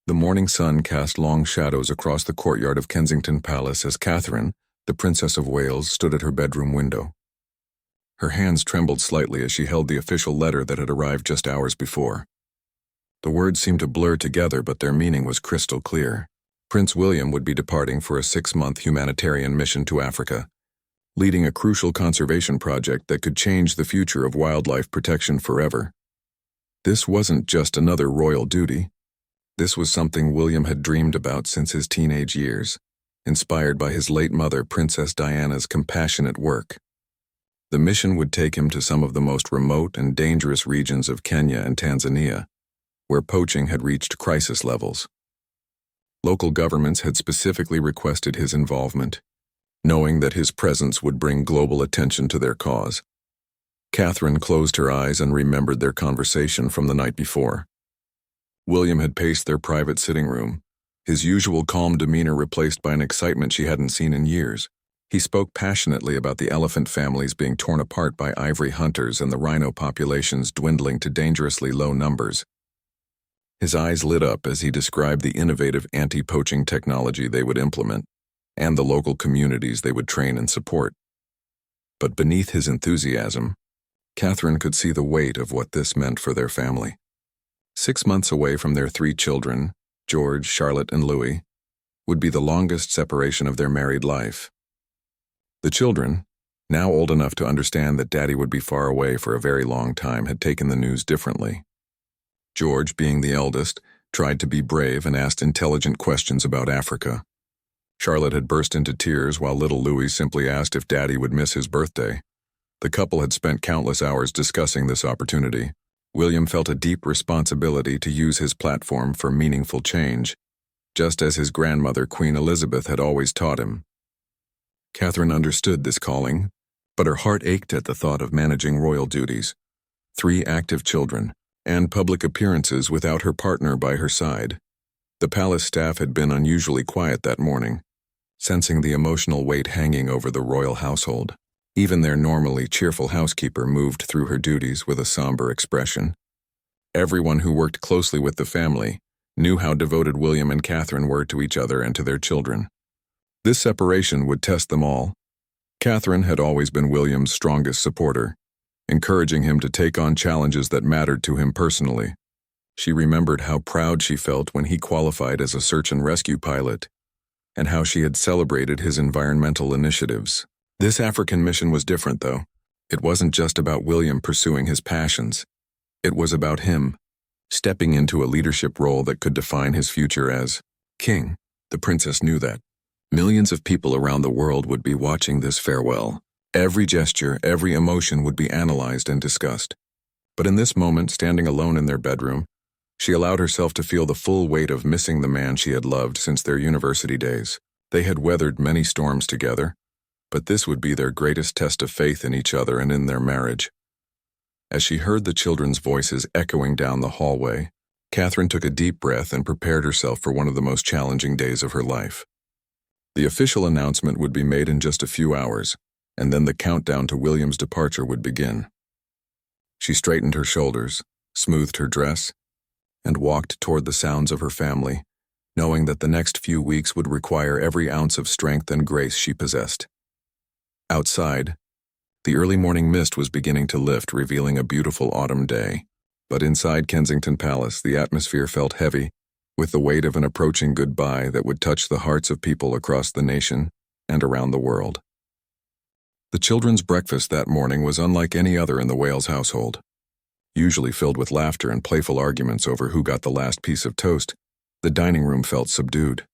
The morning sun cast long shadows across the courtyard of Kensington Palace as Catherine, the Princess of Wales, stood at her bedroom window. Her hands trembled slightly as she held the official letter that had arrived just hours before. The words seemed to blur together, but their meaning was crystal clear. Prince William would be departing for a 6-month humanitarian mission to Africa, leading a crucial conservation project that could change the future of wildlife protection forever. This wasn't just another royal duty. This was something William had dreamed about since his teenage years, inspired by his late mother, Princess Diana's compassionate work. The mission would take him to some of the most remote and dangerous regions of Kenya and Tanzania, where poaching had reached crisis levels. Local governments had specifically requested his involvement, knowing that his presence would bring global attention to their cause. Catherine closed her eyes and remembered their conversation from the night before. William had paced their private sitting room, his usual calm demeanor replaced by an excitement she hadn't seen in years. He spoke passionately about the elephant families being torn apart by ivory hunters and the rhino populations dwindling to dangerously low numbers. His eyes lit up as he described the innovative anti-poaching technology they would implement, and the local communities they would train and support. But beneath his enthusiasm, Catherine could see the weight of what this meant for their family. 6 months away from their 3 children, George, Charlotte, and Louis, would be the longest separation of their married life. The children, now old enough to understand that Daddy would be far away for a very long time, had taken the news differently. George, being the eldest, tried to be brave and asked intelligent questions about Africa. Charlotte had burst into tears while little Louis simply asked if Daddy would miss his birthday. The couple had spent countless hours discussing this opportunity. William felt a deep responsibility to use his platform for meaningful change, just as his grandmother, Queen Elizabeth, had always taught him. Catherine understood this calling, but her heart ached at the thought of managing royal duties, 3 active children, and public appearances without her partner by her side. The palace staff had been unusually quiet that morning, sensing the emotional weight hanging over the royal household. Even their normally cheerful housekeeper moved through her duties with a somber expression. Everyone who worked closely with the family knew how devoted William and Catherine were to each other and to their children. This separation would test them all. Catherine had always been William's strongest supporter, encouraging him to take on challenges that mattered to him personally. She remembered how proud she felt when he qualified as a search and rescue pilot, and how she had celebrated his environmental initiatives. This African mission was different, though. It wasn't just about William pursuing his passions. It was about him stepping into a leadership role that could define his future as king. The princess knew that. Millions of people around the world would be watching this farewell. Every gesture, every emotion would be analyzed and discussed. But in this moment, standing alone in their bedroom, she allowed herself to feel the full weight of missing the man she had loved since their university days. They had weathered many storms together, but this would be their greatest test of faith in each other and in their marriage. As she heard the children's voices echoing down the hallway, Catherine took a deep breath and prepared herself for one of the most challenging days of her life. The official announcement would be made in just a few hours, and then the countdown to William's departure would begin. She straightened her shoulders, smoothed her dress, and walked toward the sounds of her family, knowing that the next few weeks would require every ounce of strength and grace she possessed. Outside, the early morning mist was beginning to lift, revealing a beautiful autumn day. But inside Kensington Palace, the atmosphere felt heavy, with the weight of an approaching goodbye that would touch the hearts of people across the nation and around the world. The children's breakfast that morning was unlike any other in the Wales household. Usually filled with laughter and playful arguments over who got the last piece of toast, the dining room felt subdued.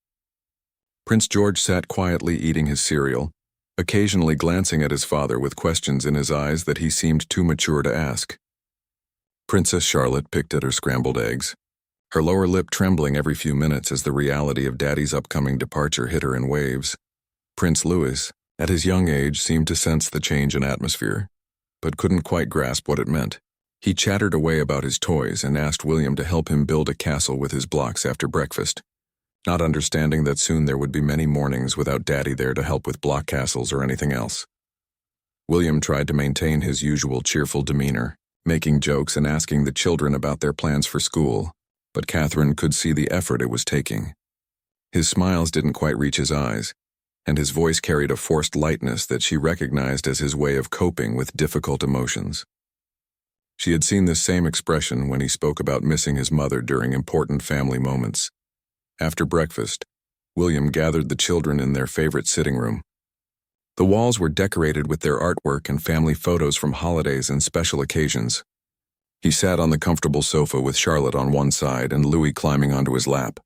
Prince George sat quietly eating his cereal, occasionally glancing at his father with questions in his eyes that he seemed too mature to ask. Princess Charlotte picked at her scrambled eggs, her lower lip trembling every few minutes as the reality of Daddy's upcoming departure hit her in waves. Prince Louis, at his young age, seemed to sense the change in atmosphere, but couldn't quite grasp what it meant. He chattered away about his toys and asked William to help him build a castle with his blocks after breakfast, not understanding that soon there would be many mornings without Daddy there to help with block castles or anything else. William tried to maintain his usual cheerful demeanor, making jokes and asking the children about their plans for school. but Catherine could see the effort it was taking. His smiles didn't quite reach his eyes, and his voice carried a forced lightness that she recognized as his way of coping with difficult emotions. She had seen this same expression when he spoke about missing his mother during important family moments. After breakfast, William gathered the children in their favorite sitting room. The walls were decorated with their artwork and family photos from holidays and special occasions. He sat on the comfortable sofa with Charlotte on one side and Louis climbing onto his lap,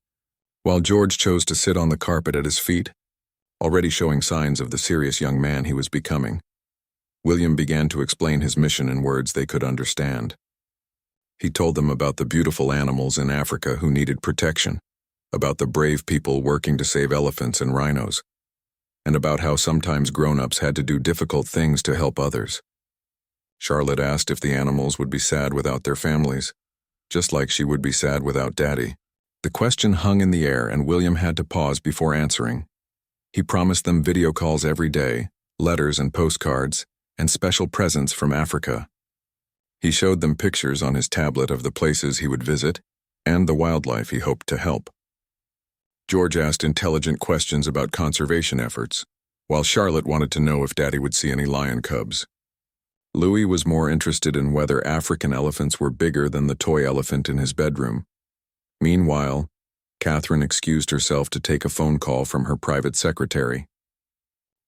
while George chose to sit on the carpet at his feet, already showing signs of the serious young man he was becoming. William began to explain his mission in words they could understand. He told them about the beautiful animals in Africa who needed protection, about the brave people working to save elephants and rhinos, and about how sometimes grown-ups had to do difficult things to help others. Charlotte asked if the animals would be sad without their families, just like she would be sad without Daddy. The question hung in the air, and William had to pause before answering. He promised them video calls every day, letters and postcards, and special presents from Africa. He showed them pictures on his tablet of the places he would visit and the wildlife he hoped to help. George asked intelligent questions about conservation efforts, while Charlotte wanted to know if Daddy would see any lion cubs. Louis was more interested in whether African elephants were bigger than the toy elephant in his bedroom. Meanwhile, Catherine excused herself to take a phone call from her private secretary.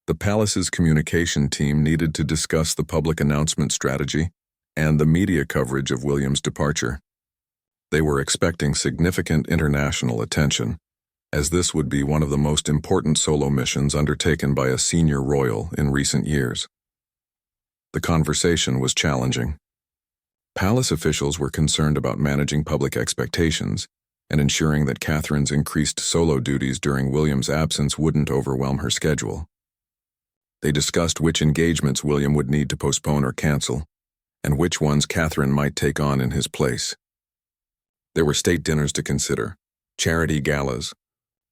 The palace's communication team needed to discuss the public announcement strategy and the media coverage of William's departure. They were expecting significant international attention, as this would be one of the most important solo missions undertaken by a senior royal in recent years. The conversation was challenging. Palace officials were concerned about managing public expectations and ensuring that Catherine's increased solo duties during William's absence wouldn't overwhelm her schedule. They discussed which engagements William would need to postpone or cancel, and which ones Catherine might take on in his place. There were state dinners to consider, charity galas,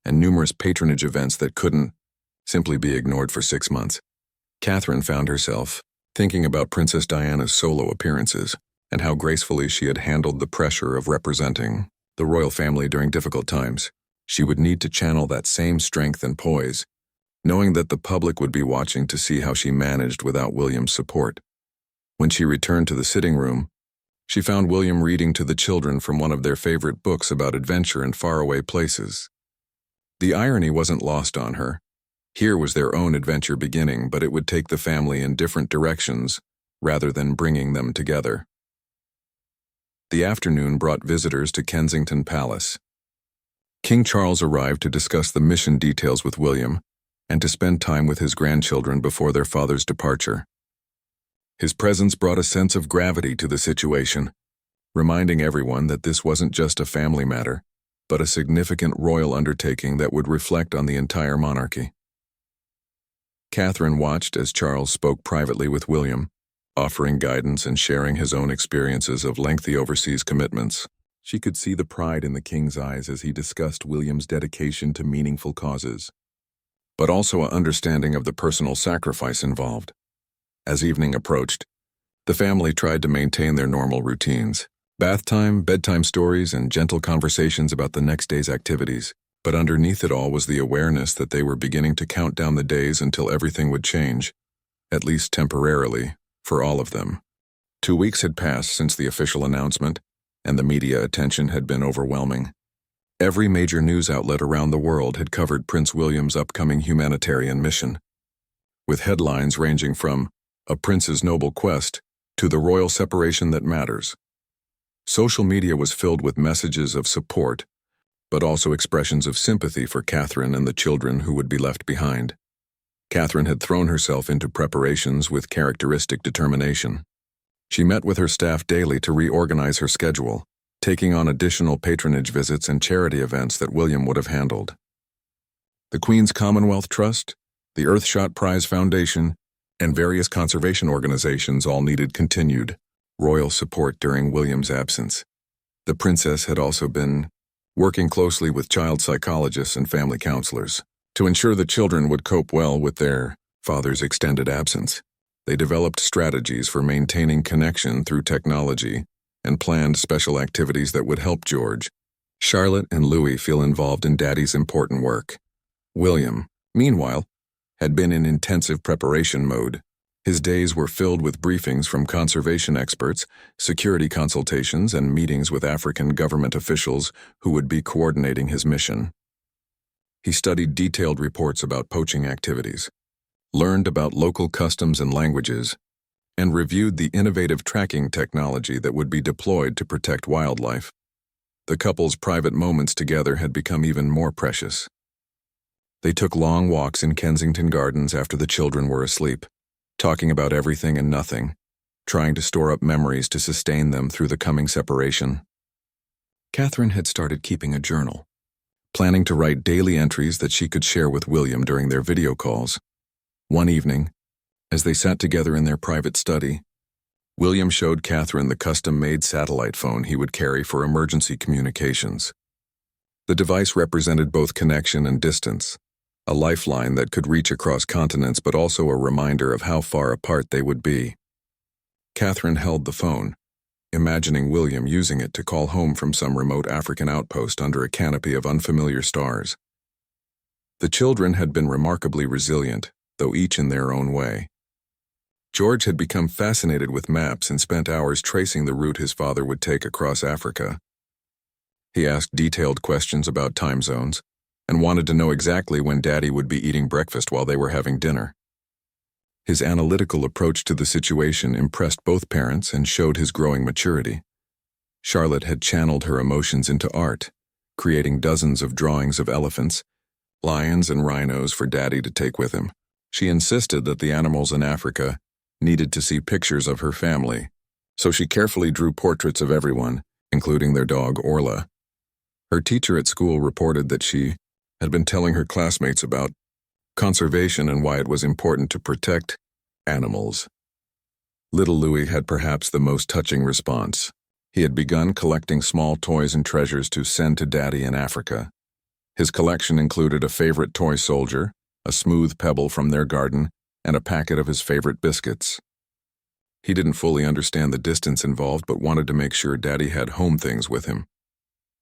and numerous patronage events that couldn't simply be ignored for 6 months. Catherine found herself thinking about Princess Diana's solo appearances and how gracefully she had handled the pressure of representing the royal family during difficult times. She would need to channel that same strength and poise, knowing that the public would be watching to see how she managed without William's support. When she returned to the sitting room, she found William reading to the children from one of their favorite books about adventure and faraway places. The irony wasn't lost on her. Here was their own adventure beginning, but it would take the family in different directions rather than bringing them together. The afternoon brought visitors to Kensington Palace. King Charles arrived to discuss the mission details with William and to spend time with his grandchildren before their father's departure. His presence brought a sense of gravity to the situation, reminding everyone that this wasn't just a family matter, but a significant royal undertaking that would reflect on the entire monarchy. Catherine watched as Charles spoke privately with William, offering guidance and sharing his own experiences of lengthy overseas commitments. She could see the pride in the king's eyes as he discussed William's dedication to meaningful causes, but also an understanding of the personal sacrifice involved. As evening approached, the family tried to maintain their normal routines: bath time, bedtime stories, and gentle conversations about the next day's activities. But underneath it all was the awareness that they were beginning to count down the days until everything would change, at least temporarily, for all of them. 2 weeks had passed since the official announcement, and the media attention had been overwhelming. Every major news outlet around the world had covered Prince William's upcoming humanitarian mission, with headlines ranging from "A Prince's Noble Quest" to "The Royal Separation That Matters." Social media was filled with messages of support, but also expressions of sympathy for Catherine and the children who would be left behind. Catherine had thrown herself into preparations with characteristic determination. She met with her staff daily to reorganize her schedule, taking on additional patronage visits and charity events that William would have handled. The Queen's Commonwealth Trust, the Earthshot Prize Foundation, and various conservation organizations all needed continued royal support during William's absence. The princess had also been working closely with child psychologists and family counselors to ensure the children would cope well with their father's extended absence. They developed strategies for maintaining connection through technology and planned special activities that would help George, Charlotte and Louis feel involved in Daddy's important work. William, meanwhile, had been in intensive preparation mode. His days were filled with briefings from conservation experts, security consultations, and meetings with African government officials who would be coordinating his mission. He studied detailed reports about poaching activities, learned about local customs and languages, and reviewed the innovative tracking technology that would be deployed to protect wildlife. The couple's private moments together had become even more precious. They took long walks in Kensington Gardens after the children were asleep, talking about everything and nothing, trying to store up memories to sustain them through the coming separation. Catherine had started keeping a journal, planning to write daily entries that she could share with William during their video calls. One evening, as they sat together in their private study, William showed Catherine the custom-made satellite phone he would carry for emergency communications. The device represented both connection and distance, a lifeline that could reach across continents but also a reminder of how far apart they would be. Catherine held the phone, imagining William using it to call home from some remote African outpost under a canopy of unfamiliar stars. The children had been remarkably resilient, though each in their own way. George had become fascinated with maps and spent hours tracing the route his father would take across Africa. He asked detailed questions about time zones and wanted to know exactly when Daddy would be eating breakfast while they were having dinner. His analytical approach to the situation impressed both parents and showed his growing maturity. Charlotte had channeled her emotions into art, creating dozens of drawings of elephants, lions, and rhinos for Daddy to take with him. She insisted that the animals in Africa needed to see pictures of her family, so she carefully drew portraits of everyone, including their dog Orla. Her teacher at school reported that she had been telling her classmates about conservation and why it was important to protect animals. Little Louis had perhaps the most touching response. He had begun collecting small toys and treasures to send to Daddy in Africa. His collection included a favorite toy soldier, a smooth pebble from their garden, and a packet of his favorite biscuits. He didn't fully understand the distance involved but wanted to make sure Daddy had home things with him.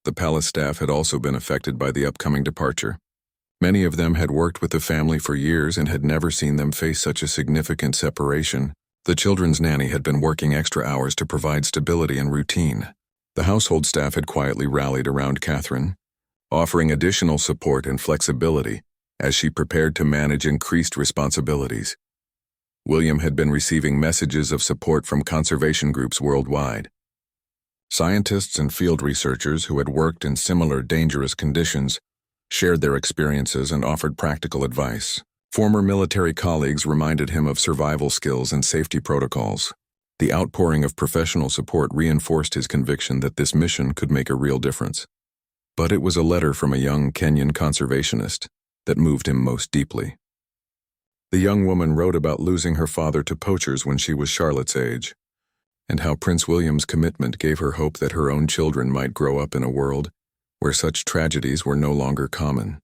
The palace staff had also been affected by the upcoming departure. Many of them had worked with the family for years and had never seen them face such a significant separation. The children's nanny had been working extra hours to provide stability and routine. The household staff had quietly rallied around Catherine, offering additional support and flexibility as she prepared to manage increased responsibilities. William had been receiving messages of support from conservation groups worldwide. Scientists and field researchers who had worked in similar dangerous conditions shared their experiences and offered practical advice. Former military colleagues reminded him of survival skills and safety protocols. The outpouring of professional support reinforced his conviction that this mission could make a real difference. But it was a letter from a young Kenyan conservationist that moved him most deeply. The young woman wrote about losing her father to poachers when she was Charlotte's age, and how Prince William's commitment gave her hope that her own children might grow up in a world where such tragedies were no longer common.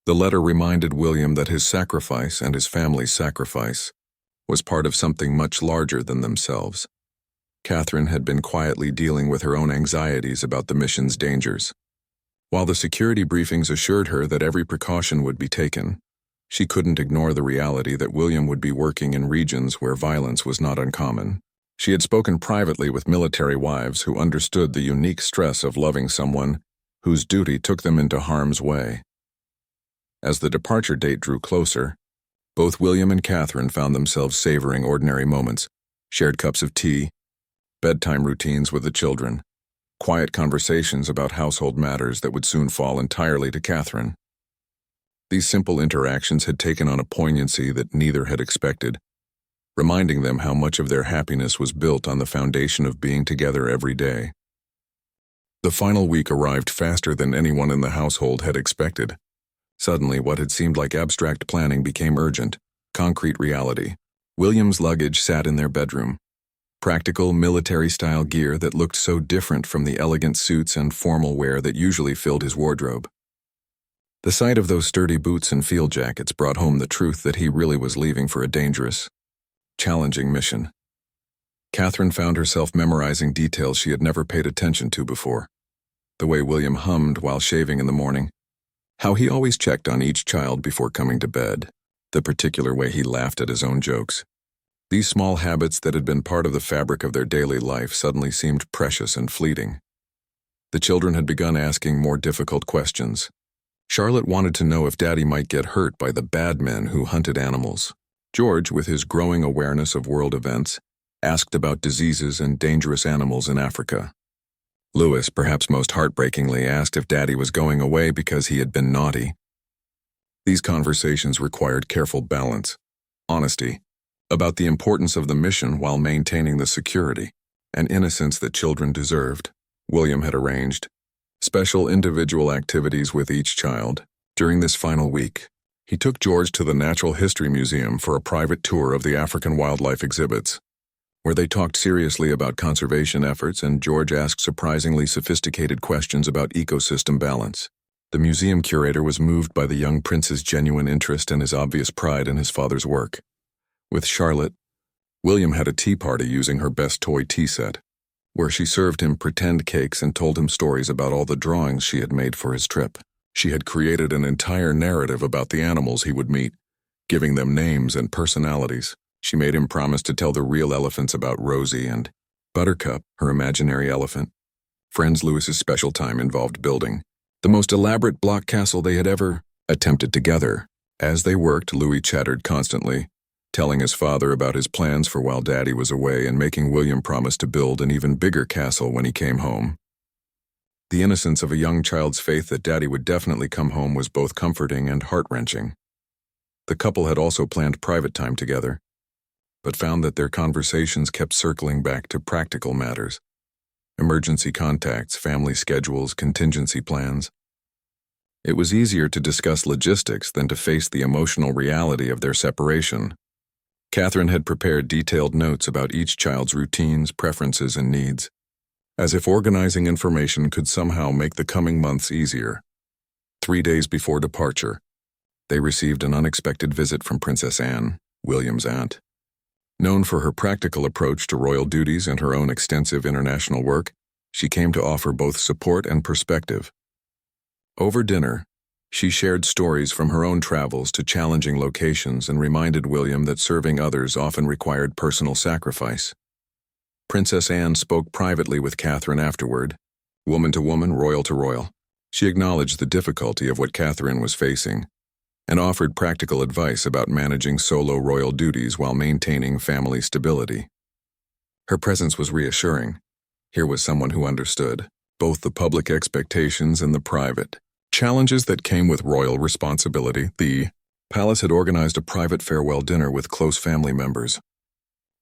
The letter reminded William that his sacrifice and his family's sacrifice was part of something much larger than themselves. Catherine had been quietly dealing with her own anxieties about the mission's dangers. While the security briefings assured her that every precaution would be taken, she couldn't ignore the reality that William would be working in regions where violence was not uncommon. She had spoken privately with military wives who understood the unique stress of loving someone whose duty took them into harm's way. As the departure date drew closer, both William and Catherine found themselves savoring ordinary moments, shared cups of tea, bedtime routines with the children, quiet conversations about household matters that would soon fall entirely to Catherine. These simple interactions had taken on a poignancy that neither had expected, reminding them how much of their happiness was built on the foundation of being together every day. The final week arrived faster than anyone in the household had expected. Suddenly, what had seemed like abstract planning became urgent, concrete reality. William's luggage sat in their bedroom. Practical, military-style gear that looked so different from the elegant suits and formal wear that usually filled his wardrobe. The sight of those sturdy boots and field jackets brought home the truth that he really was leaving for a dangerous, challenging mission. Catherine found herself memorizing details she had never paid attention to before. The way William hummed while shaving in the morning. How he always checked on each child before coming to bed. The particular way he laughed at his own jokes. These small habits that had been part of the fabric of their daily life suddenly seemed precious and fleeting. The children had begun asking more difficult questions. Charlotte wanted to know if Daddy might get hurt by the bad men who hunted animals. George, with his growing awareness of world events, asked about diseases and dangerous animals in Africa. Louis, perhaps most heartbreakingly, asked if Daddy was going away because he had been naughty. These conversations required careful balance, honesty, about the importance of the mission while maintaining the security and innocence that children deserved. William had arranged special individual activities with each child. During this final week, he took George to the Natural History Museum for a private tour of the African wildlife exhibits, where they talked seriously about conservation efforts and George asked surprisingly sophisticated questions about ecosystem balance. The museum curator was moved by the young prince's genuine interest and his obvious pride in his father's work. With Charlotte, William had a tea party using her best toy tea set, where she served him pretend cakes and told him stories about all the drawings she had made for his trip. She had created an entire narrative about the animals he would meet, giving them names and personalities. She made him promise to tell the real elephants about Rosie and Buttercup, her imaginary elephant. Friends Louis's special time involved building the most elaborate block castle they had ever attempted together. As they worked, Louis chattered constantly, telling his father about his plans for while Daddy was away and making William promise to build an even bigger castle when he came home. The innocence of a young child's faith that Daddy would definitely come home was both comforting and heart-wrenching. The couple had also planned private time together, but found that their conversations kept circling back to practical matters. Emergency contacts, family schedules, contingency plans. It was easier to discuss logistics than to face the emotional reality of their separation. Catherine had prepared detailed notes about each child's routines, preferences, and needs, as if organizing information could somehow make the coming months easier. 3 days before departure, they received an unexpected visit from Princess Anne, William's aunt. Known for her practical approach to royal duties and her own extensive international work, she came to offer both support and perspective. Over dinner, she shared stories from her own travels to challenging locations and reminded William that serving others often required personal sacrifice. Princess Anne spoke privately with Catherine afterward, woman to woman, royal to royal. She acknowledged the difficulty of what Catherine was facing and offered practical advice about managing solo royal duties while maintaining family stability. Her presence was reassuring. Here was someone who understood both the public expectations and the private challenges that came with royal responsibility. The palace had organized a private farewell dinner with close family members.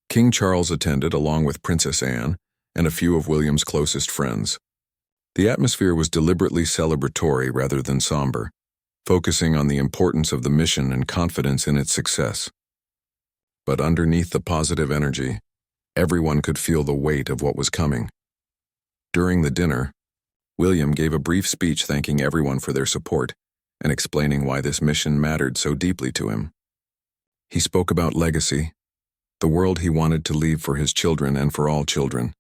King Charles attended along with Princess Anne and a few of William's closest friends. The atmosphere was deliberately celebratory rather than somber, focusing on the importance of the mission and confidence in its success. But underneath the positive energy, everyone could feel the weight of what was coming. During the dinner, William gave a brief speech thanking everyone for their support and explaining why this mission mattered so deeply to him. He spoke about legacy, the world he wanted to leave for his children and for all children.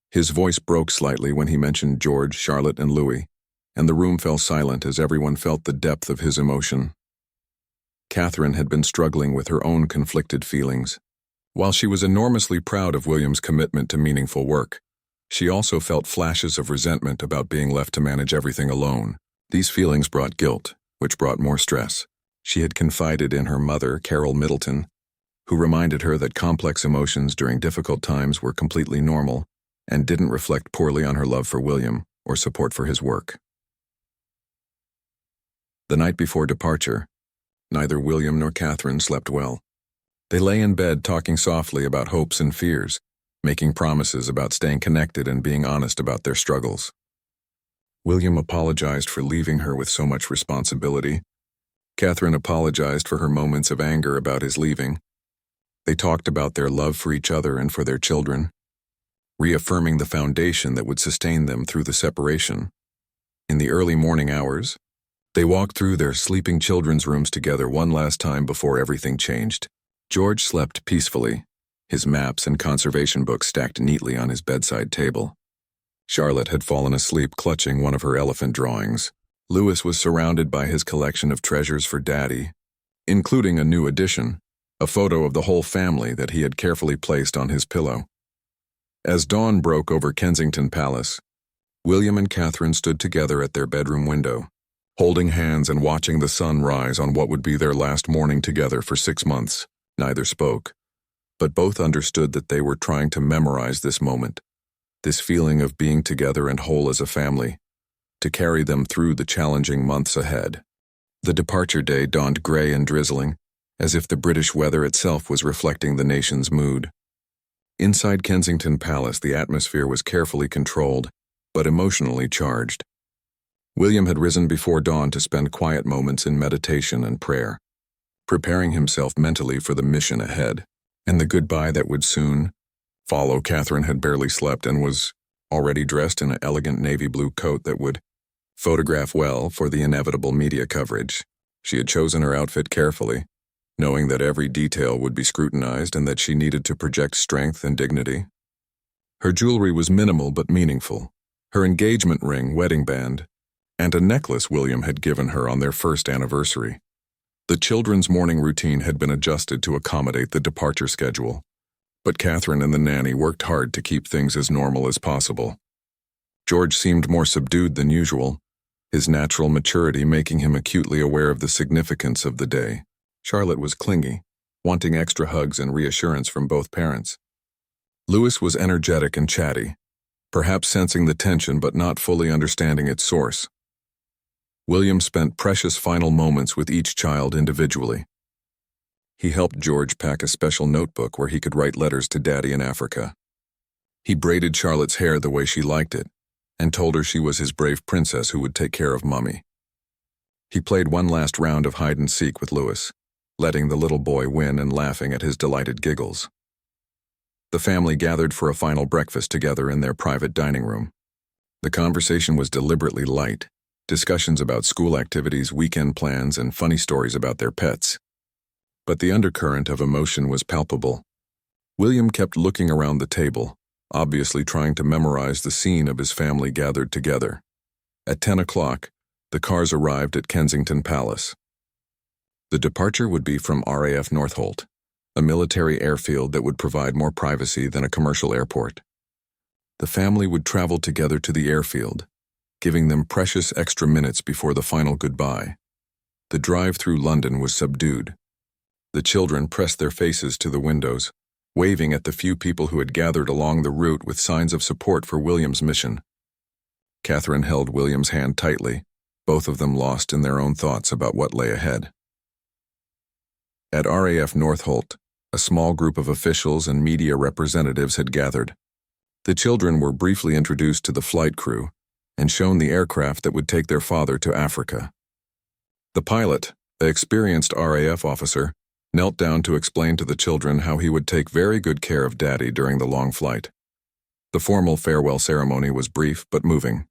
His voice broke slightly when he mentioned George, Charlotte, and Louis, and the room fell silent as everyone felt the depth of his emotion. Catherine had been struggling with her own conflicted feelings. While she was enormously proud of William's commitment to meaningful work, she also felt flashes of resentment about being left to manage everything alone. These feelings brought guilt, which brought more stress. She had confided in her mother, Carol Middleton, who reminded her that complex emotions during difficult times were completely normal and didn't reflect poorly on her love for William or support for his work. The night before departure, neither William nor Catherine slept well. They lay in bed talking softly about hopes and fears, making promises about staying connected and being honest about their struggles. William apologized for leaving her with so much responsibility. Catherine apologized for her moments of anger about his leaving. They talked about their love for each other and for their children, reaffirming the foundation that would sustain them through the separation. In the early morning hours, they walked through their sleeping children's rooms together one last time before everything changed. George slept peacefully, his maps and conservation books stacked neatly on his bedside table. Charlotte had fallen asleep clutching one of her elephant drawings. Louis was surrounded by his collection of treasures for Daddy, including a new addition, a photo of the whole family that he had carefully placed on his pillow. As dawn broke over Kensington Palace, William and Catherine stood together at their bedroom window, holding hands and watching the sun rise on what would be their last morning together for 6 months. Neither spoke, but both understood that they were trying to memorize this moment, this feeling of being together and whole as a family, to carry them through the challenging months ahead. The departure day dawned gray and drizzling, as if the British weather itself was reflecting the nation's mood. Inside Kensington Palace, the atmosphere was carefully controlled, but emotionally charged. William had risen before dawn to spend quiet moments in meditation and prayer, preparing himself mentally for the mission ahead, and the goodbye that would soon follow. Catherine had barely slept and was already dressed in an elegant navy blue coat that would photograph well for the inevitable media coverage. She had chosen her outfit carefully, knowing that every detail would be scrutinized and that she needed to project strength and dignity. Her jewelry was minimal but meaningful, her engagement ring, wedding band, and a necklace William had given her on their first anniversary. The children's morning routine had been adjusted to accommodate the departure schedule, but Catherine and the nanny worked hard to keep things as normal as possible. George seemed more subdued than usual, his natural maturity making him acutely aware of the significance of the day. Charlotte was clingy, wanting extra hugs and reassurance from both parents. Louis was energetic and chatty, perhaps sensing the tension but not fully understanding its source. William spent precious final moments with each child individually. He helped George pack a special notebook where he could write letters to Daddy in Africa. He braided Charlotte's hair the way she liked it, and told her she was his brave princess who would take care of Mummy. He played one last round of hide-and-seek with Louis, letting the little boy win and laughing at his delighted giggles. The family gathered for a final breakfast together in their private dining room. The conversation was deliberately light, discussions about school activities, weekend plans, and funny stories about their pets. But the undercurrent of emotion was palpable. William kept looking around the table, obviously trying to memorize the scene of his family gathered together. At 10 o'clock, the cars arrived at Kensington Palace. The departure would be from RAF Northolt, a military airfield that would provide more privacy than a commercial airport. The family would travel together to the airfield, giving them precious extra minutes before the final goodbye. The drive through London was subdued. The children pressed their faces to the windows, waving at the few people who had gathered along the route with signs of support for William's mission. Catherine held William's hand tightly, both of them lost in their own thoughts about what lay ahead. At RAF Northolt, a small group of officials and media representatives had gathered. The children were briefly introduced to the flight crew and shown the aircraft that would take their father to Africa. The pilot, an experienced RAF officer, knelt down to explain to the children how he would take very good care of Daddy during the long flight. The formal farewell ceremony was brief but moving.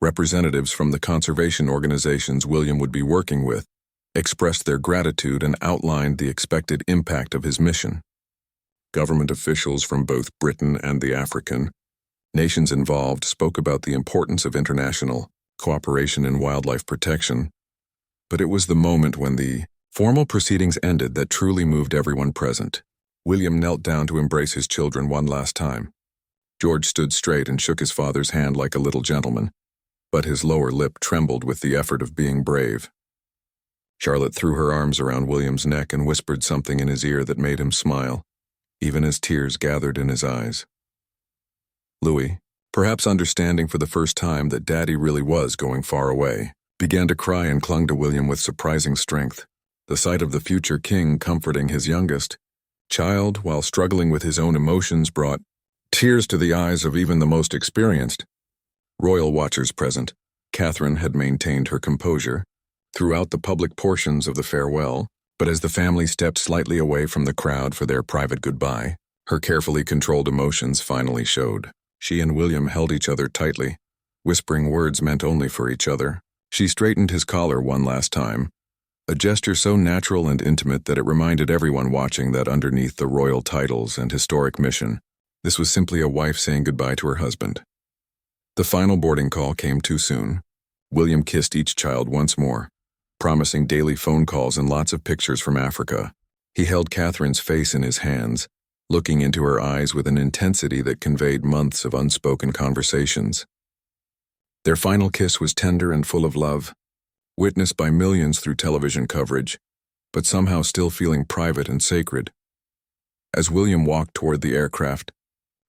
Representatives from the conservation organizations William would be working with expressed their gratitude and outlined the expected impact of his mission. Government officials from both Britain and the African nations involved spoke about the importance of international cooperation in wildlife protection, but it was the moment when the formal proceedings ended that truly moved everyone present. William knelt down to embrace his children one last time. George stood straight and shook his father's hand like a little gentleman, but his lower lip trembled with the effort of being brave. Charlotte threw her arms around William's neck and whispered something in his ear that made him smile, even as tears gathered in his eyes. Louis, perhaps understanding for the first time that Daddy really was going far away, began to cry and clung to William with surprising strength. The sight of the future king comforting his youngest child while struggling with his own emotions brought tears to the eyes of even the most experienced royal watchers present. Catherine had maintained her composure throughout the public portions of the farewell, but as the family stepped slightly away from the crowd for their private goodbye, her carefully controlled emotions finally showed. She and William held each other tightly, whispering words meant only for each other. She straightened his collar one last time, a gesture so natural and intimate that it reminded everyone watching that underneath the royal titles and historic mission, this was simply a wife saying goodbye to her husband. The final boarding call came too soon. William kissed each child once more, promising daily phone calls and lots of pictures from Africa. He held Catherine's face in his hands, looking into her eyes with an intensity that conveyed months of unspoken conversations. Their final kiss was tender and full of love, witnessed by millions through television coverage, but somehow still feeling private and sacred. As William walked toward the aircraft,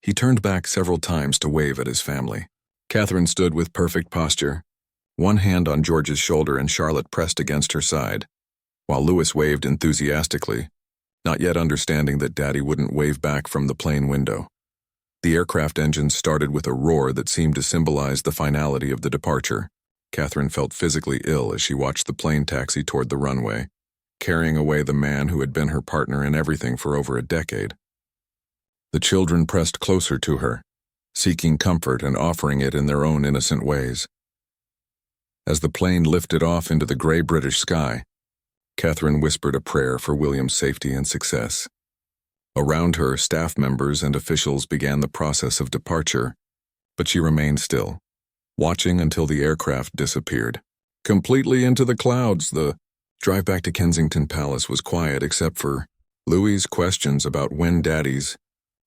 he turned back several times to wave at his family. Catherine stood with perfect posture, one hand on George's shoulder and Charlotte pressed against her side, while Louis waved enthusiastically, not yet understanding that Daddy wouldn't wave back from the plane window. The aircraft engines started with a roar that seemed to symbolize the finality of the departure. Catherine felt physically ill as she watched the plane taxi toward the runway, carrying away the man who had been her partner in everything for over a decade. The children pressed closer to her, seeking comfort and offering it in their own innocent ways. As the plane lifted off into the gray British sky, Catherine whispered a prayer for William's safety and success. Around her, staff members and officials began the process of departure, but she remained still, watching until the aircraft disappeared. Completely into the clouds, the drive back to Kensington Palace was quiet except for Louis's questions about when Daddy's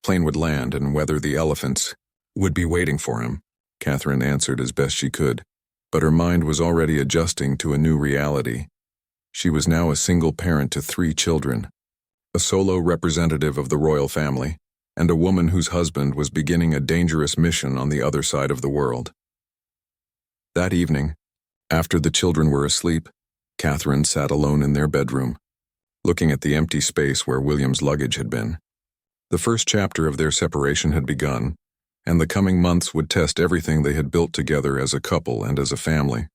plane would land and whether the elephants would be waiting for him. Catherine answered as best she could, but her mind was already adjusting to a new reality. She was now a single parent to 3 children, a solo representative of the royal family, and a woman whose husband was beginning a dangerous mission on the other side of the world. That evening, after the children were asleep, Catherine sat alone in their bedroom, looking at the empty space where William's luggage had been. The first chapter of their separation had begun, and the coming months would test everything they had built together as a couple and as a family.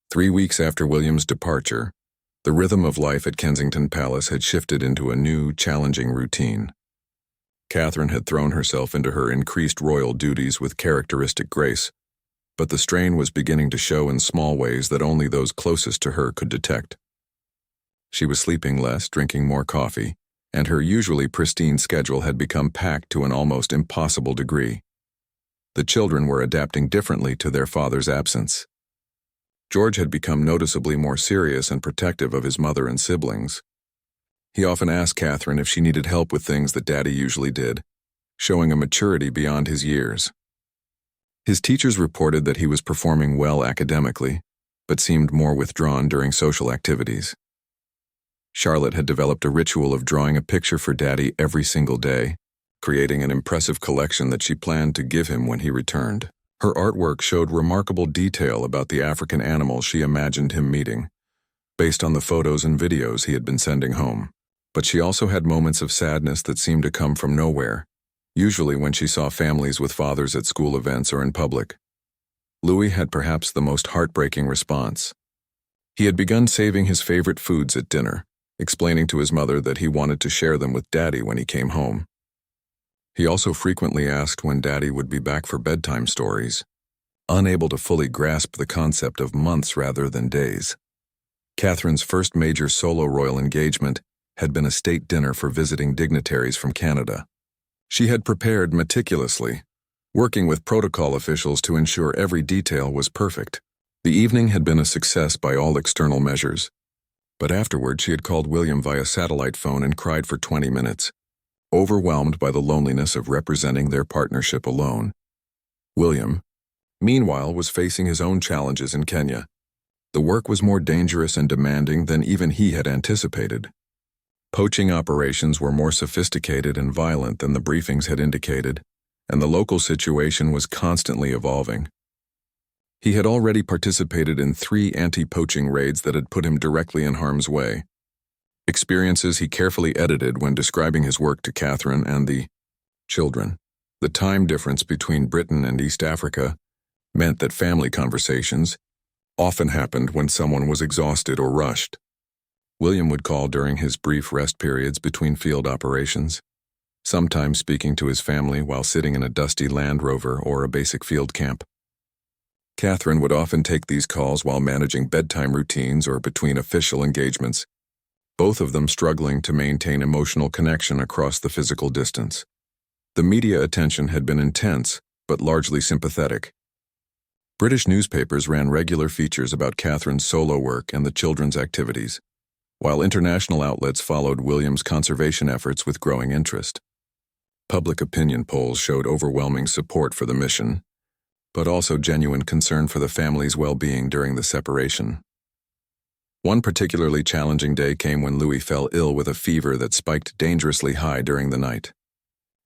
3 weeks after William's departure, the rhythm of life at Kensington Palace had shifted into a new, challenging routine. Catherine had thrown herself into her increased royal duties with characteristic grace, but the strain was beginning to show in small ways that only those closest to her could detect. She was sleeping less, drinking more coffee, and her usually pristine schedule had become packed to an almost impossible degree. The children were adapting differently to their father's absence. George had become noticeably more serious and protective of his mother and siblings. He often asked Catherine if she needed help with things that Daddy usually did, showing a maturity beyond his years. His teachers reported that he was performing well academically, but seemed more withdrawn during social activities. Charlotte had developed a ritual of drawing a picture for Daddy every single day, creating an impressive collection that she planned to give him when he returned. Her artwork showed remarkable detail about the African animals she imagined him meeting, based on the photos and videos he had been sending home. But she also had moments of sadness that seemed to come from nowhere, usually when she saw families with fathers at school events or in public. Louis had perhaps the most heartbreaking response. He had begun saving his favorite foods at dinner, explaining to his mother that he wanted to share them with Daddy when he came home. He also frequently asked when Daddy would be back for bedtime stories, unable to fully grasp the concept of months rather than days. Catherine's first major solo royal engagement had been a state dinner for visiting dignitaries from Canada. She had prepared meticulously, working with protocol officials to ensure every detail was perfect. The evening had been a success by all external measures, but afterward she had called William via satellite phone and cried for 20 minutes, overwhelmed by the loneliness of representing their partnership alone. William, meanwhile, was facing his own challenges in Kenya. The work was more dangerous and demanding than even he had anticipated. Poaching operations were more sophisticated and violent than the briefings had indicated, and the local situation was constantly evolving. He had already participated in 3 anti-poaching raids that had put him directly in harm's way. Experiences he carefully edited when describing his work to Catherine and the children. The time difference between Britain and East Africa meant that family conversations often happened when someone was exhausted or rushed. William would call during his brief rest periods between field operations, sometimes speaking to his family while sitting in a dusty Land Rover or a basic field camp. Catherine would often take these calls while managing bedtime routines or between official engagements, both of them struggling to maintain emotional connection across the physical distance. The media attention had been intense, but largely sympathetic. British newspapers ran regular features about Catherine's solo work and the children's activities, while international outlets followed William's conservation efforts with growing interest. Public opinion polls showed overwhelming support for the mission, but also genuine concern for the family's well-being during the separation. One particularly challenging day came when Louis fell ill with a fever that spiked dangerously high during the night.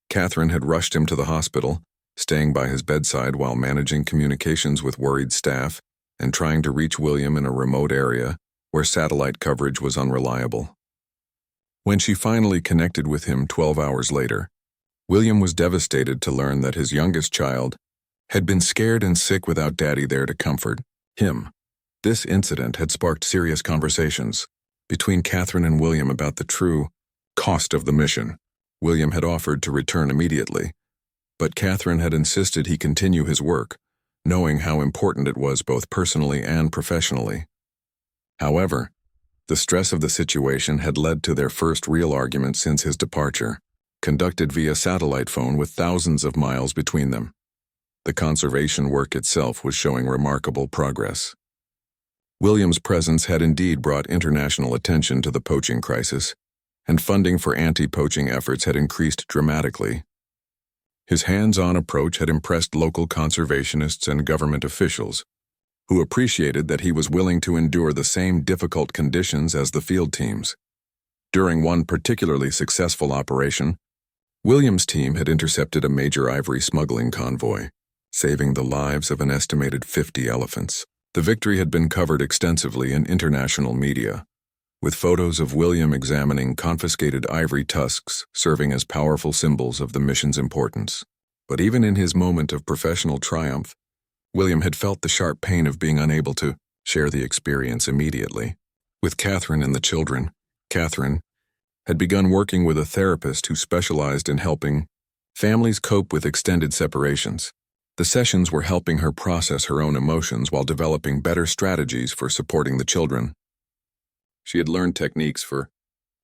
Catherine had rushed him to the hospital, staying by his bedside while managing communications with worried staff and trying to reach William in a remote area where satellite coverage was unreliable. When she finally connected with him 12 hours later, William was devastated to learn that his youngest child had been scared and sick without Daddy there to comfort him. This incident had sparked serious conversations between Catherine and William about the true cost of the mission. William had offered to return immediately, but Catherine had insisted he continue his work, knowing how important it was both personally and professionally. However, the stress of the situation had led to their first real argument since his departure, conducted via satellite phone with thousands of miles between them. The conservation work itself was showing remarkable progress. William's presence had indeed brought international attention to the poaching crisis, and funding for anti-poaching efforts had increased dramatically. His hands-on approach had impressed local conservationists and government officials, who appreciated that he was willing to endure the same difficult conditions as the field teams. During one particularly successful operation, William's team had intercepted a major ivory smuggling convoy, saving the lives of an estimated 50 elephants. The victory had been covered extensively in international media, with photos of William examining confiscated ivory tusks serving as powerful symbols of the mission's importance. But even in his moment of professional triumph, William had felt the sharp pain of being unable to share the experience immediately. With Catherine and the children, Catherine had begun working with a therapist who specialized in helping families cope with extended separations. The sessions were helping her process her own emotions while developing better strategies for supporting the children. She had learned techniques for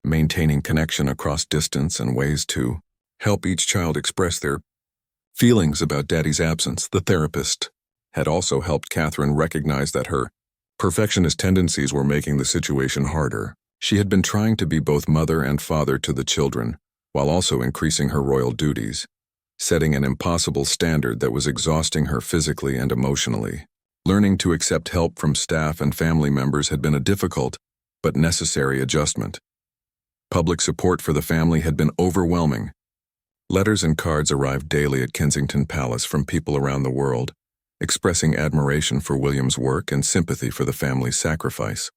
maintaining connection across distance and ways to help each child express their feelings about Daddy's absence. The therapist had also helped Catherine recognize that her perfectionist tendencies were making the situation harder. She had been trying to be both mother and father to the children, while also increasing her royal duties, setting an impossible standard that was exhausting her physically and emotionally. Learning to accept help from staff and family members had been a difficult but necessary adjustment. Public support for the family had been overwhelming. Letters and cards arrived daily at Kensington Palace from people around the world, expressing admiration for William's work and sympathy for the family's sacrifice.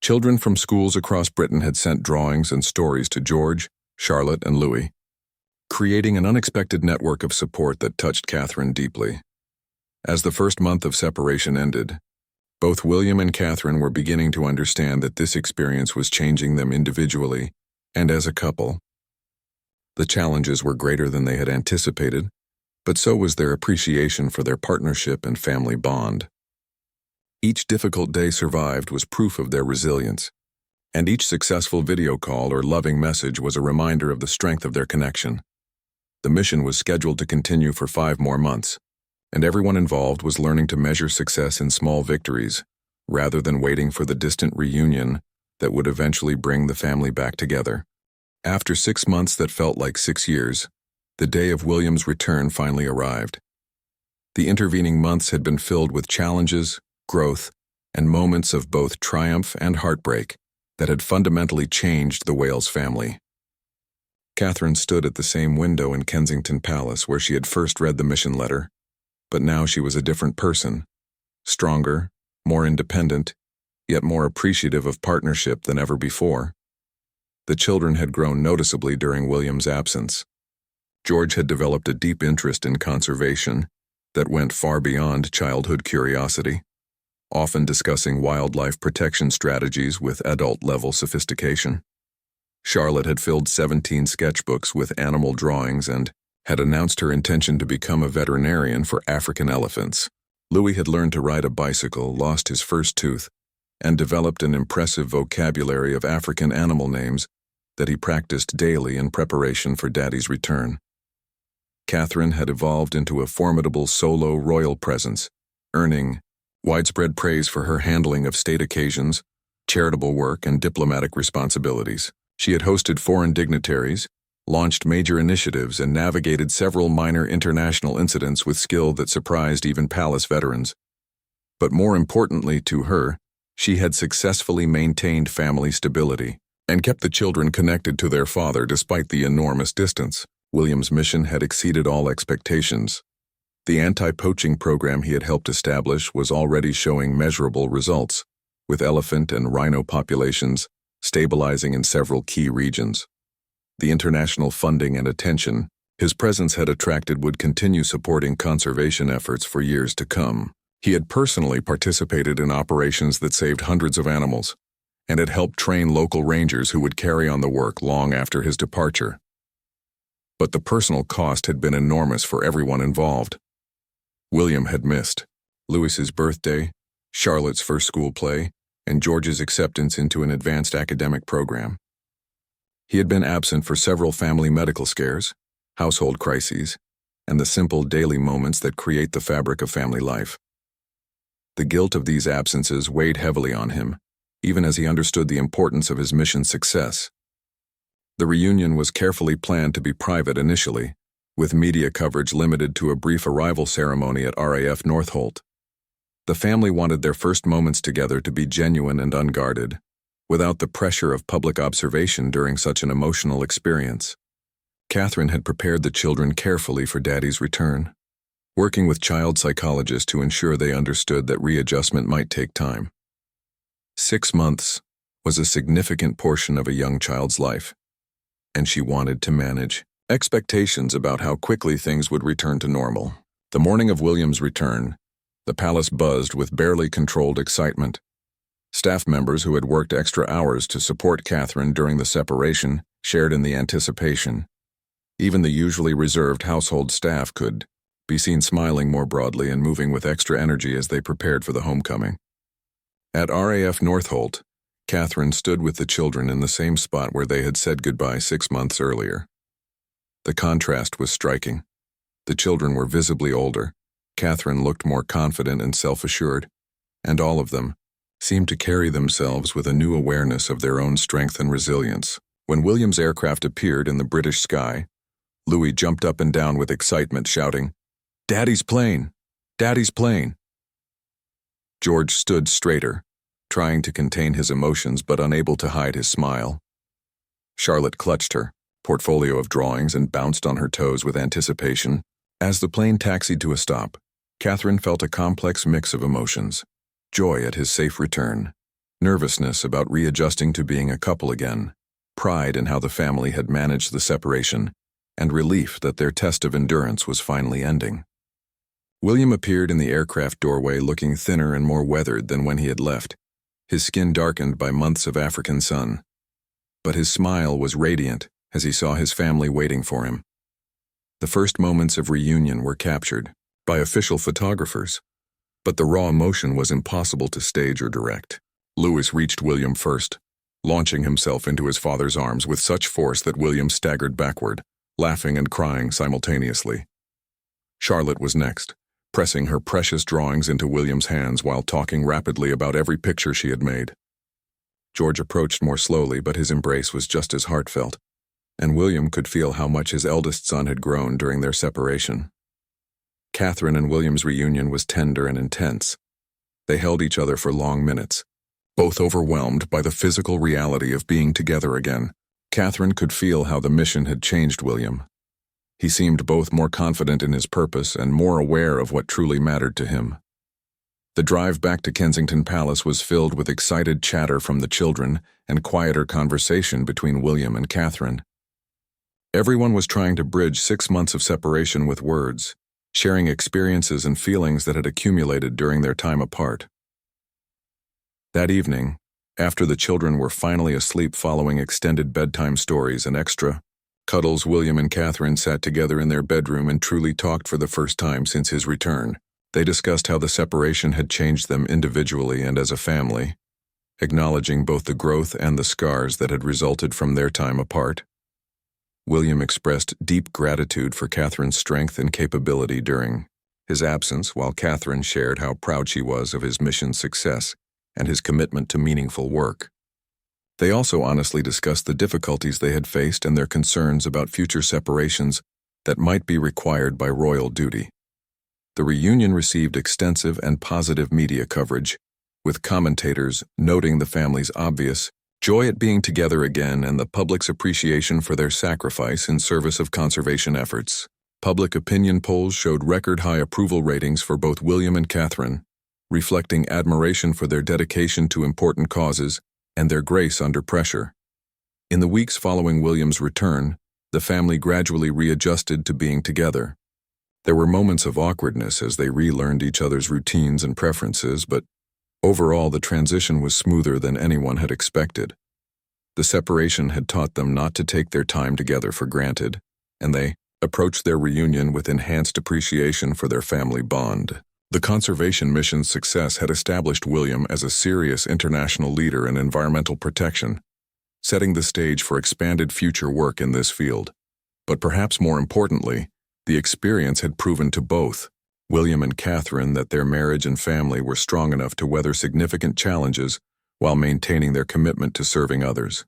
Children from schools across Britain had sent drawings and stories to George, Charlotte, and Louis, creating an unexpected network of support that touched Catherine deeply. As the first month of separation ended, both William and Catherine were beginning to understand that this experience was changing them individually and as a couple. The challenges were greater than they had anticipated, but so was their appreciation for their partnership and family bond. Each difficult day survived was proof of their resilience, and each successful video call or loving message was a reminder of the strength of their connection. The mission was scheduled to continue for 5 more months, and everyone involved was learning to measure success in small victories, rather than waiting for the distant reunion that would eventually bring the family back together. After 6 months that felt like 6 years, the day of William's return finally arrived. The intervening months had been filled with challenges, growth, and moments of both triumph and heartbreak that had fundamentally changed the Wales family. Catherine stood at the same window in Kensington Palace where she had first read the mission letter, but now she was a different person, stronger, more independent, yet more appreciative of partnership than ever before. The children had grown noticeably during William's absence. George had developed a deep interest in conservation that went far beyond childhood curiosity, often discussing wildlife protection strategies with adult-level sophistication. Charlotte had filled 17 sketchbooks with animal drawings and had announced her intention to become a veterinarian for African elephants. Louis had learned to ride a bicycle, lost his first tooth, and developed an impressive vocabulary of African animal names that he practiced daily in preparation for Daddy's return. Catherine had evolved into a formidable solo royal presence, earning widespread praise for her handling of state occasions, charitable work, and diplomatic responsibilities. She had hosted foreign dignitaries, launched major initiatives, and navigated several minor international incidents with skill that surprised even palace veterans. But more importantly to her, she had successfully maintained family stability and kept the children connected to their father despite the enormous distance. William's mission had exceeded all expectations. The anti-poaching program he had helped establish was already showing measurable results, with elephant and rhino populations stabilizing in several key regions. The international funding and attention his presence had attracted would continue supporting conservation efforts for years to come. He had personally participated in operations that saved hundreds of animals, and had helped train local rangers who would carry on the work long after his departure. But the personal cost had been enormous for everyone involved. William had missed Louis's birthday, Charlotte's first school play, and George's acceptance into an advanced academic program. He had been absent for several family medical scares, household crises, and the simple daily moments that create the fabric of family life. The guilt of these absences weighed heavily on him, even as he understood the importance of his mission's success. The reunion was carefully planned to be private initially, with media coverage limited to a brief arrival ceremony at RAF Northolt. The family wanted their first moments together to be genuine and unguarded, without the pressure of public observation during such an emotional experience. Catherine had prepared the children carefully for Daddy's return, working with child psychologists to ensure they understood that readjustment might take time. 6 months was a significant portion of a young child's life, and she wanted to manage expectations about how quickly things would return to normal. The morning of William's return, the palace buzzed with barely controlled excitement. Staff members who had worked extra hours to support Catherine during the separation shared in the anticipation. Even the usually reserved household staff could be seen smiling more broadly and moving with extra energy as they prepared for the homecoming. At RAF Northolt, Catherine stood with the children in the same spot where they had said goodbye 6 months earlier. The contrast was striking. The children were visibly older. Catherine looked more confident and self-assured, and all of them seemed to carry themselves with a new awareness of their own strength and resilience. When William's aircraft appeared in the British sky, Louis jumped up and down with excitement, shouting, "Daddy's plane! Daddy's plane!" George stood straighter, trying to contain his emotions but unable to hide his smile. Charlotte clutched her portfolio of drawings and bounced on her toes with anticipation. As the plane taxied to a stop, Catherine felt a complex mix of emotions: joy at his safe return, nervousness about readjusting to being a couple again, pride in how the family had managed the separation, and relief that their test of endurance was finally ending. William appeared in the aircraft doorway looking thinner and more weathered than when he had left, his skin darkened by months of African sun. But his smile was radiant as he saw his family waiting for him. The first moments of reunion were captured by official photographers, but the raw emotion was impossible to stage or direct. Louis reached William first, launching himself into his father's arms with such force that William staggered backward, laughing and crying simultaneously. Charlotte was next, pressing her precious drawings into William's hands while talking rapidly about every picture she had made. George approached more slowly, but his embrace was just as heartfelt, and William could feel how much his eldest son had grown during their separation. Catherine and William's reunion was tender and intense. They held each other for long minutes, both overwhelmed by the physical reality of being together again. Catherine could feel how the mission had changed William. He seemed both more confident in his purpose and more aware of what truly mattered to him. The drive back to Kensington Palace was filled with excited chatter from the children and quieter conversation between William and Catherine. Everyone was trying to bridge 6 months of separation with words, sharing experiences and feelings that had accumulated during their time apart. That evening, after the children were finally asleep following extended bedtime stories and extra cuddles, William and Catherine sat together in their bedroom and truly talked for the first time since his return. They discussed how the separation had changed them individually and as a family, acknowledging both the growth and the scars that had resulted from their time apart. William expressed deep gratitude for Catherine's strength and capability during his absence, while Catherine shared how proud she was of his mission's success and his commitment to meaningful work. They also honestly discussed the difficulties they had faced and their concerns about future separations that might be required by royal duty. The reunion received extensive and positive media coverage, with commentators noting the family's obvious joy at being together again and the public's appreciation for their sacrifice in service of conservation efforts. Public opinion polls showed record-high approval ratings for both William and Catherine, reflecting admiration for their dedication to important causes and their grace under pressure. In the weeks following William's return, the family gradually readjusted to being together. There were moments of awkwardness as they relearned each other's routines and preferences, but overall the transition was smoother than anyone had expected. The separation had taught them not to take their time together for granted, and they approached their reunion with enhanced appreciation for their family bond. The conservation mission's success had established William as a serious international leader in environmental protection, setting the stage for expanded future work in this field. But perhaps more importantly, the experience had proven to both William and Catherine that their marriage and family were strong enough to weather significant challenges while maintaining their commitment to serving others.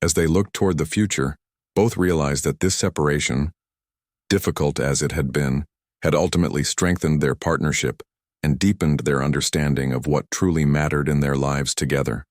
As they looked toward the future, both realized that this separation, difficult as it had been, had ultimately strengthened their partnership and deepened their understanding of what truly mattered in their lives together.